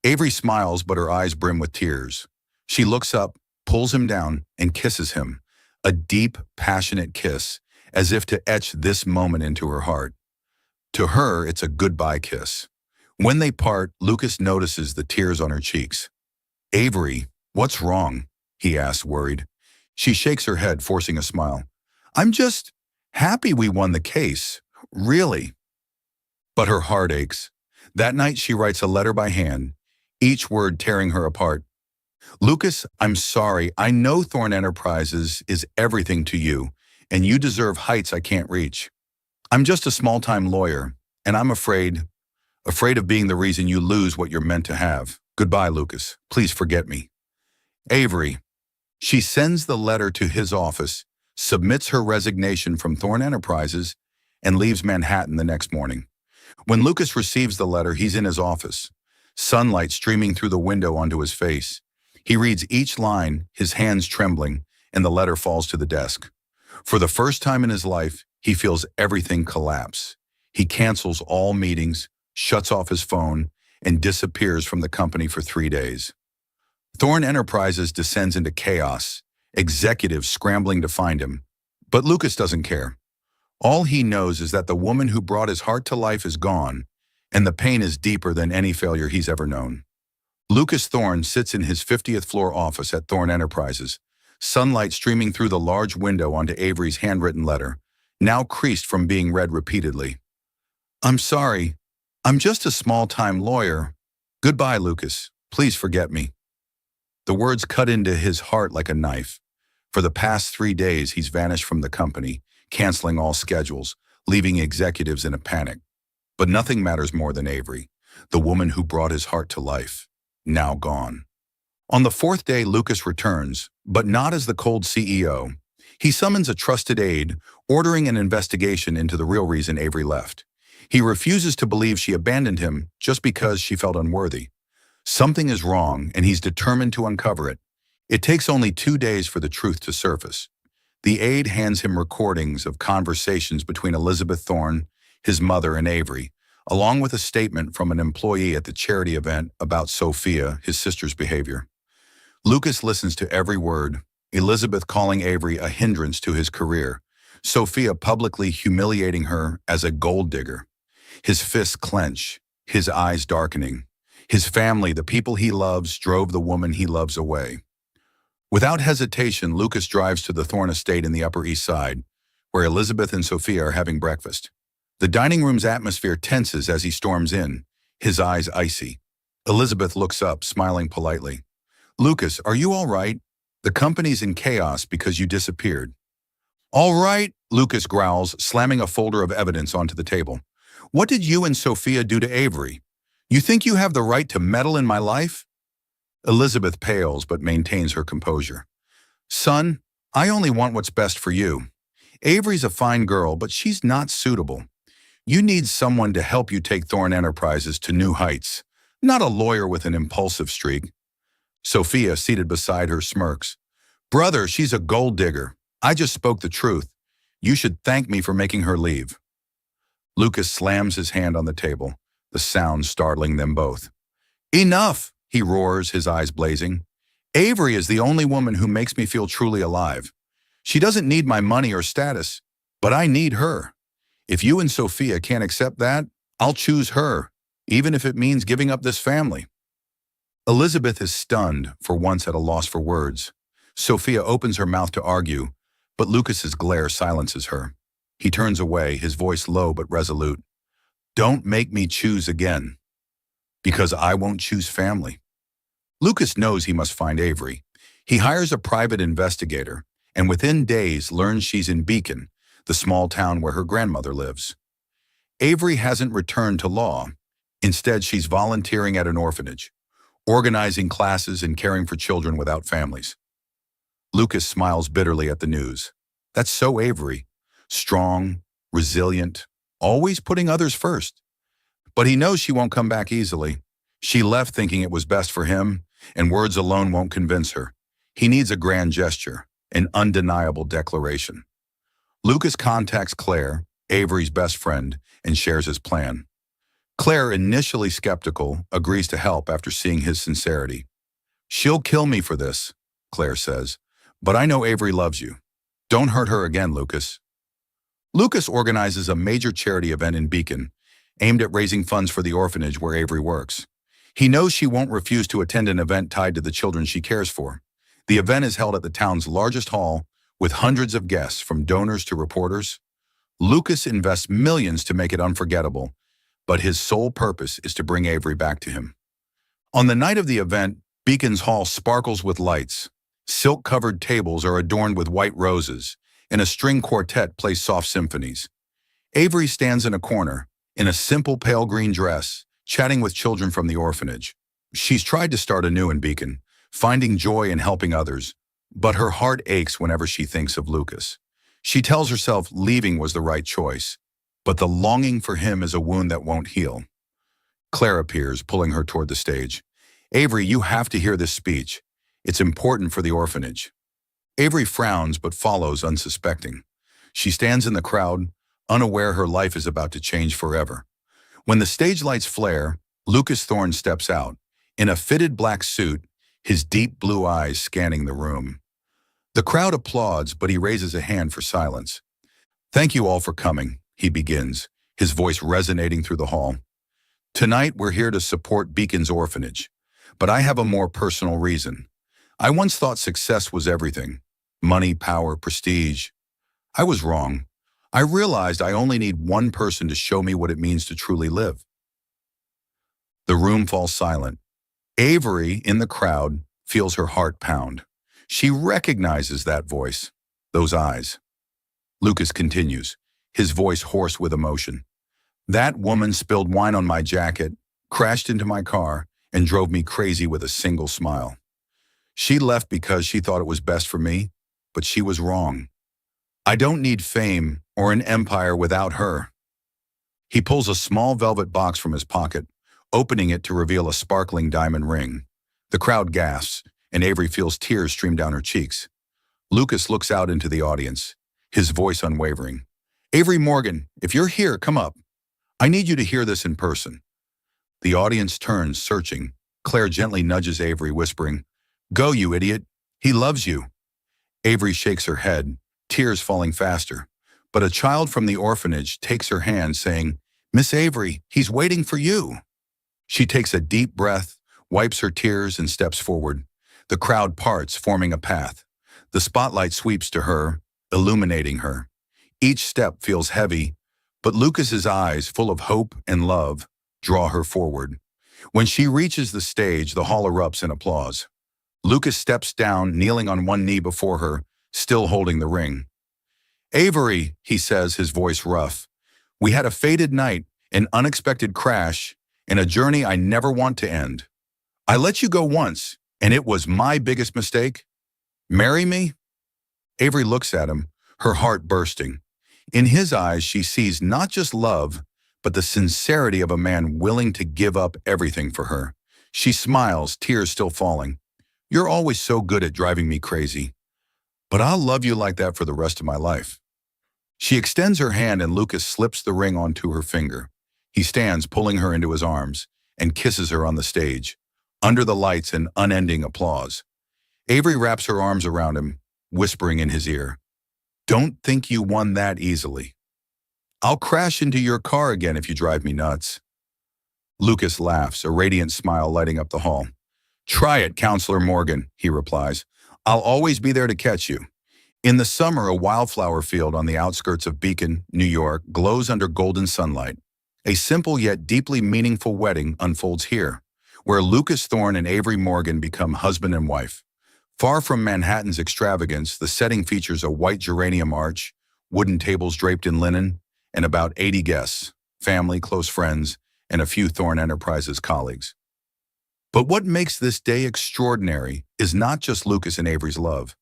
Avery smiles, but her eyes brim with tears. She looks up, pulls him down, and kisses him, a deep, passionate kiss, as if to etch this moment into her heart. To her, it's a goodbye kiss. When they part, Lucas notices the tears on her cheeks. "Avery, what's wrong?" he asks, worried. She shakes her head, forcing a smile. "I'm just happy we won the case, really." But her heart aches. That night, she writes a letter by hand, each word tearing her apart. "Lucas, I'm sorry. I know Thorne Enterprises is everything to you, and you deserve heights I can't reach. I'm just a small-time lawyer, and I'm afraid of being the reason you lose what you're meant to have. Goodbye, Lucas. Please forget me. Avery." She sends the letter to his office, submits her resignation from Thorne Enterprises, and leaves Manhattan the next morning. When Lucas receives the letter, he's in his office, sunlight streaming through the window onto his face. He reads each line, his hands trembling, and the letter falls to the desk. For the first time in his life, he feels everything collapse. He cancels all meetings, shuts off his phone, and disappears from the company for 3 days. Thorne Enterprises descends into chaos, executives scrambling to find him. But Lucas doesn't care. All he knows is that the woman who brought his heart to life is gone, and the pain is deeper than any failure he's ever known. Lucas Thorne sits in his 50th floor office at Thorne Enterprises, sunlight streaming through the large window onto Avery's handwritten letter, now creased from being read repeatedly. "I'm sorry. I'm just a small-time lawyer. Goodbye, Lucas. Please forget me." The words cut into his heart like a knife. For the past 3 days, he's vanished from the company, canceling all schedules, leaving executives in a panic. But nothing matters more than Avery, the woman who brought his heart to life, now gone. On the fourth day, Lucas returns, but not as the cold CEO. He summons a trusted aide, ordering an investigation into the real reason Avery left. He refuses to believe she abandoned him just because she felt unworthy. Something is wrong, and he's determined to uncover it. It takes only 2 days for the truth to surface. The aide hands him recordings of conversations between Elizabeth Thorne, his mother, and Avery, along with a statement from an employee at the charity event about Sophia, his sister's behavior. Lucas listens to every word, Elizabeth calling Avery a hindrance to his career, Sophia publicly humiliating her as a gold digger. His fists clench, his eyes darkening. His family, the people he loves, drove the woman he loves away. Without hesitation, Lucas drives to the Thorne estate in the Upper East Side, where Elizabeth and Sophia are having breakfast. The dining room's atmosphere tenses as he storms in, his eyes icy. Elizabeth looks up, smiling politely. "Lucas, are you all right? The company's in chaos because you disappeared." "All right," Lucas growls, slamming a folder of evidence onto the table. "What did you and Sophia do to Avery? You think you have the right to meddle in my life?" Elizabeth pales but maintains her composure. "Son, I only want what's best for you. Avery's a fine girl, but she's not suitable. You need someone to help you take Thorne Enterprises to new heights, not a lawyer with an impulsive streak." Sophia, seated beside her, smirks. "Brother, she's a gold digger. I just spoke the truth. You should thank me for making her leave." Lucas slams his hand on the table, the sound startling them both. "Enough!" he roars, his eyes blazing. "Avery is the only woman who makes me feel truly alive. She doesn't need my money or status, but I need her. If you and Sophia can't accept that, I'll choose her, even if it means giving up this family." Elizabeth is stunned, for once at a loss for words. Sophia opens her mouth to argue, but Lucas's glare silences her. He turns away, his voice low but resolute. "Don't make me choose again, because I won't choose family." Lucas knows he must find Avery. He hires a private investigator, and within days learns she's in Beacon, the small town where her grandmother lives. Avery hasn't returned to law. Instead, she's volunteering at an orphanage, organizing classes and caring for children without families. Lucas smiles bitterly at the news. That's so Avery. Strong, resilient, always putting others first. But he knows she won't come back easily. She left thinking it was best for him, and words alone won't convince her. He needs a grand gesture, an undeniable declaration. Lucas contacts Claire, Avery's best friend, and shares his plan. Claire, initially skeptical, agrees to help after seeing his sincerity. "She'll kill me for this," Claire says, "but I know Avery loves you. Don't hurt her again, Lucas." Lucas organizes a major charity event in Beacon, aimed at raising funds for the orphanage where Avery works. He knows she won't refuse to attend an event tied to the children she cares for. The event is held at the town's largest hall, with hundreds of guests, from donors to reporters. Lucas invests millions to make it unforgettable, but his sole purpose is to bring Avery back to him. On the night of the event, Beacon's hall sparkles with lights. Silk-covered tables are adorned with white roses, and a string quartet plays soft symphonies. Avery stands in a corner, in a simple pale green dress, chatting with children from the orphanage. She's tried to start anew in Beacon, finding joy in helping others, but her heart aches whenever she thinks of Lucas. She tells herself leaving was the right choice, but the longing for him is a wound that won't heal. Claire appears, pulling her toward the stage. "Avery, you have to hear this speech. It's important for the orphanage." Avery frowns but follows unsuspecting. She stands in the crowd, unaware her life is about to change forever. When the stage lights flare, Lucas Thorne steps out, in a fitted black suit, his deep blue eyes scanning the room. The crowd applauds, but he raises a hand for silence. "Thank you all for coming," he begins, his voice resonating through the hall. "Tonight, we're here to support Beacon's orphanage. But I have a more personal reason. I once thought success was everything. Money, power, prestige. I was wrong. I realized I only need one person to show me what it means to truly live. The room falls silent. Avery, in the crowd, feels her heart pound. She recognizes that voice, those eyes. Lucas continues, his voice hoarse with emotion. That woman spilled wine on my jacket, crashed into my car, and drove me crazy with a single smile. She left because she thought it was best for me, but she was wrong. I don't need fame or an empire without her. He pulls a small velvet box from his pocket, opening it to reveal a sparkling diamond ring. The crowd gasps, and Avery feels tears stream down her cheeks. Lucas looks out into the audience, his voice unwavering. Avery Morgan, if you're here, come up. I need you to hear this in person. The audience turns, searching. Claire gently nudges Avery, whispering, Go, you idiot. He loves you. Avery shakes her head, tears falling faster. But a child from the orphanage takes her hand, saying, Miss Avery, he's waiting for you. She takes a deep breath, wipes her tears, and steps forward. The crowd parts, forming a path. The spotlight sweeps to her, illuminating her. Each step feels heavy, but Lucas's eyes, full of hope and love, draw her forward. When she reaches the stage, the hall erupts in applause. Lucas steps down, kneeling on one knee before her, still holding the ring. Avery, he says, his voice rough. We had a fated night, an unexpected crash, and a journey I never want to end. I let you go once, and it was my biggest mistake. Marry me? Avery looks at him, her heart bursting. In his eyes, she sees not just love, but the sincerity of a man willing to give up everything for her. She smiles, tears still falling. You're always so good at driving me crazy, but I'll love you like that for the rest of my life. She extends her hand and Lucas slips the ring onto her finger. He stands, pulling her into his arms, and kisses her on the stage, under the lights and unending applause. Avery wraps her arms around him, whispering in his ear, Don't think you won that easily. I'll crash into your car again if you drive me nuts. Lucas laughs, a radiant smile lighting up the hall. Try it, Counselor Morgan, he replies. I'll always be there to catch you. In the summer, a wildflower field on the outskirts of Beacon, New York, glows under golden sunlight. A simple yet deeply meaningful wedding unfolds here, where Lucas Thorne and Avery Morgan become husband and wife. Far from Manhattan's extravagance, the setting features a white geranium arch, wooden tables draped in linen, and about 80 guests, family, close friends, and a few Thorne Enterprises colleagues. But what makes this day extraordinary is not just Lucas and Avery's love,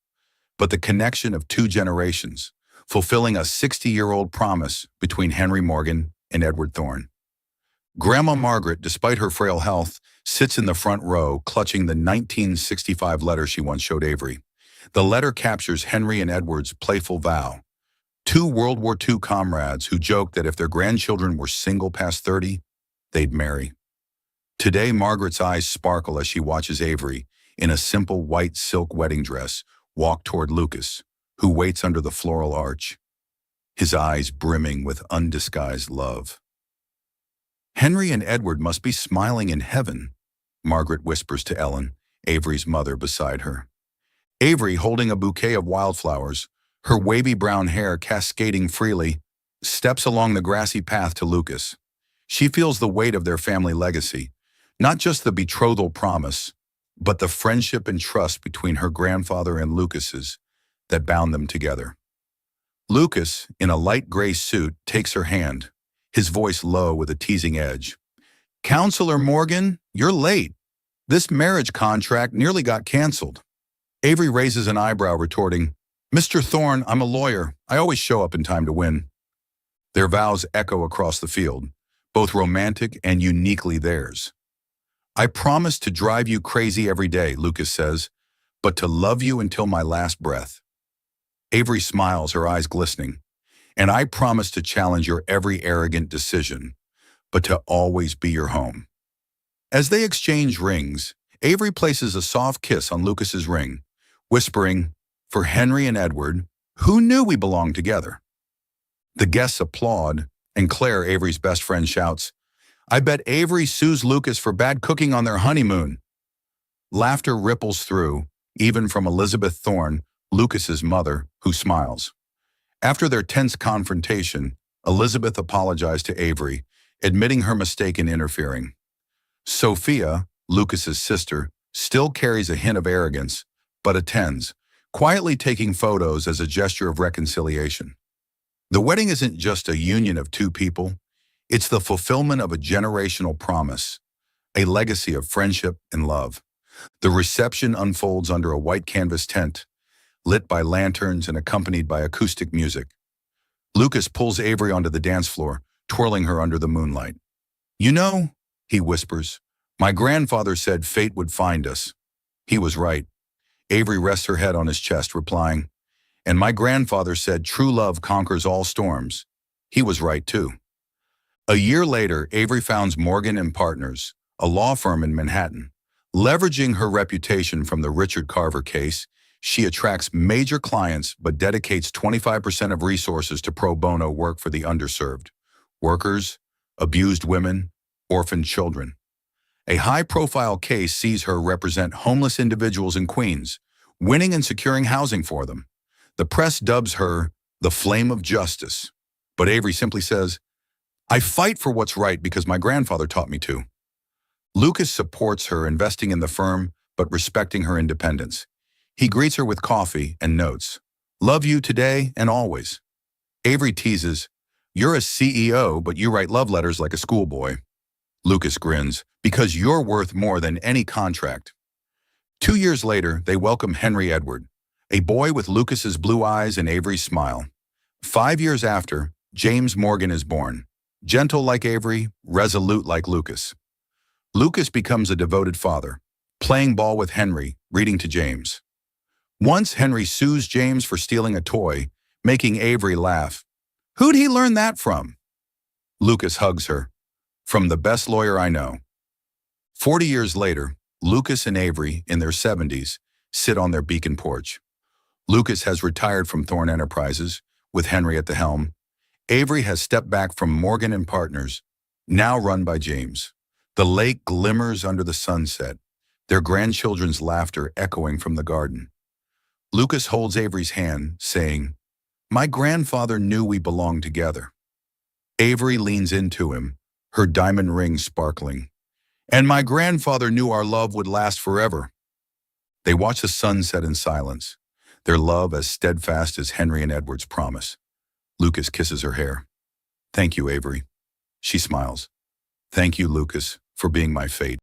but the connection of two generations, fulfilling a 60-year-old promise between Henry Morgan and Edward Thorne. Grandma Margaret, despite her frail health, sits in the front row, clutching the 1965 letter she once showed Avery. The letter captures Henry and Edward's playful vow. Two World War II comrades who joked that if their grandchildren were single past 30, they'd marry. Today, Margaret's eyes sparkle as she watches Avery, in a simple white silk wedding dress, walk toward Lucas, who waits under the floral arch, his eyes brimming with undisguised love. Henry and Edward must be smiling in heaven, Margaret whispers to Ellen, Avery's mother, beside her. Avery, holding a bouquet of wildflowers, her wavy brown hair cascading freely, steps along the grassy path to Lucas. She feels the weight of their family legacy, not just the betrothal promise, but the friendship and trust between her grandfather and Lucas's that bound them together. Lucas, in a light gray suit, takes her hand, his voice low with a teasing edge. Counselor Morgan, you're late. This marriage contract nearly got canceled. Avery raises an eyebrow, retorting, Mr. Thorne, I'm a lawyer. I always show up in time to win. Their vows echo across the field, both romantic and uniquely theirs. I promise to drive you crazy every day, Lucas says, but to love you until my last breath. Avery smiles, her eyes glistening. And I promise to challenge your every arrogant decision, but to always be your home. As they exchange rings, Avery places a soft kiss on Lucas's ring, whispering, For Henry and Edward, who knew we belonged together? The guests applaud, and Claire, Avery's best friend, shouts, I bet Avery sues Lucas for bad cooking on their honeymoon. Laughter ripples through, even from Elizabeth Thorne, Lucas's mother, who smiles. After their tense confrontation, Elizabeth apologized to Avery, admitting her mistake in interfering. Sophia, Lucas's sister, still carries a hint of arrogance, but attends, quietly taking photos as a gesture of reconciliation. The wedding isn't just a union of two people, it's the fulfillment of a generational promise, a legacy of friendship and love. The reception unfolds under a white canvas tent, lit by lanterns and accompanied by acoustic music. Lucas pulls Avery onto the dance floor, twirling her under the moonlight. "You know," he whispers, "my grandfather said fate would find us." He was right. Avery rests her head on his chest, replying, "And my grandfather said true love conquers all storms." He was right too. A year later, Avery founds Morgan and Partners, a law firm in Manhattan. Leveraging her reputation from the Richard Carver case, she attracts major clients but dedicates 25% of resources to pro bono work for the underserved, workers, abused women, orphaned children. A high-profile case sees her represent homeless individuals in Queens, winning and securing housing for them. The press dubs her the flame of justice. But Avery simply says, "I fight for what's right because my grandfather taught me to." Lucas supports her, investing in the firm but respecting her independence. He greets her with coffee and notes, "Love you today and always." Avery teases, "You're a CEO, but you write love letters like a schoolboy." Lucas grins, "Because you're worth more than any contract." 2 years later, they welcome Henry Edward, a boy with Lucas's blue eyes and Avery's smile. 5 years after, James Morgan is born, gentle like Avery, resolute like Lucas. Lucas becomes a devoted father, playing ball with Henry, reading to James. Once Henry sues James for stealing a toy, making Avery laugh. "Who'd he learn that from?" Lucas hugs her. "From the best lawyer I know." 40 years later, Lucas and Avery, in their 70s, sit on their beacon porch. Lucas has retired from Thorne Enterprises, with Henry at the helm. Avery has stepped back from Morgan and Partners, now run by James. The lake glimmers under the sunset, their grandchildren's laughter echoing from the garden. Lucas holds Avery's hand, saying, "My grandfather knew we belonged together." Avery leans into him, her diamond ring sparkling. "And my grandfather knew our love would last forever." They watch the sun set in silence, their love as steadfast as Henry and Edward's promise. Lucas kisses her hair. "Thank you, Avery." She smiles. "Thank you, Lucas, for being my fate."